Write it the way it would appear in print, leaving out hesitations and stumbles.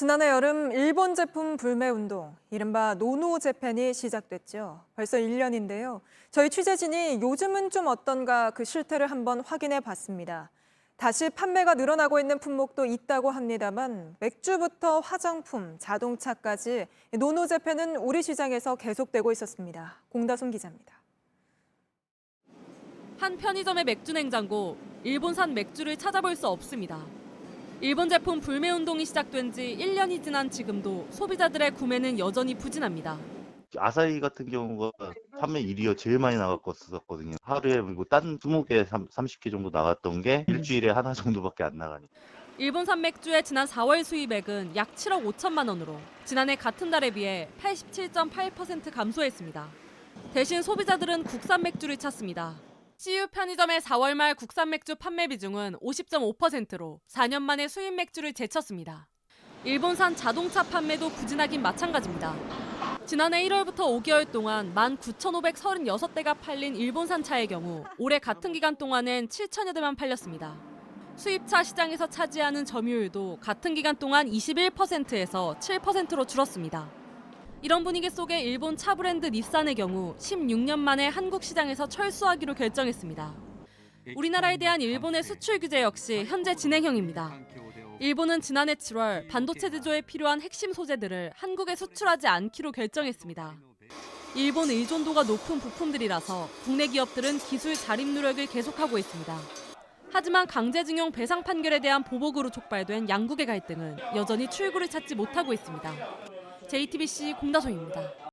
지난해 여름 일본 제품 불매 운동, 이른바 노노재팬이 시작됐죠. 벌써 1년인데요. 저희 취재진이 요즘은 좀 어떤가 그 실태를 한번 확인해 봤습니다. 다시 판매가 늘어나고 있는 품목도 있다고 합니다만 맥주부터 화장품, 자동차까지 노노재팬은 우리 시장에서 계속되고 있었습니다. 공다솜 기자입니다. 한 편의점의 맥주 냉장고, 일본산 맥주를 찾아볼 수 없습니다. 일본 제품 불매 운동이 시작된 지 1년이 지난 지금도 소비자들의 구매는 여전히 부진합니다. 아사히 같은 경우가 판매 1위가 제일 많이 나갔었거든요. 하루에 그리고 딴 20개, 30개 정도 나갔던 게 일주일에 하나 정도밖에 안 나가니까. 일본산 맥주의 지난 4월 수입액은 약 7억 5천만 원으로 지난해 같은 달에 비해 87.8% 감소했습니다. 대신 소비자들은 국산 맥주를 찾습니다. CU 편의점의 4월 말 국산 맥주 판매 비중은 50.5%로 4년 만에 수입 맥주를 제쳤습니다. 일본산 자동차 판매도 부진하긴 마찬가지입니다. 지난해 1월부터 5개월 동안 19,536대가 팔린 일본산 차의 경우 올해 같은 기간 동안엔 7천여 대만 팔렸습니다. 수입차 시장에서 차지하는 점유율도 같은 기간 동안 21%에서 7%로 줄었습니다. 이런 분위기 속에 일본 차 브랜드 닛산의 경우 16년 만에 한국 시장에서 철수하기로 결정했습니다. 우리나라에 대한 일본의 수출 규제 역시 현재 진행형입니다. 일본은 지난해 7월 반도체 제조에 필요한 핵심 소재들을 한국에 수출하지 않기로 결정했습니다. 일본 의존도가 높은 부품들이라서 국내 기업들은 기술 자립 노력을 계속하고 있습니다. 하지만 강제징용 배상 판결에 대한 보복으로 촉발된 양국의 갈등은 여전히 출구를 찾지 못하고 있습니다. JTBC 공다솜입니다.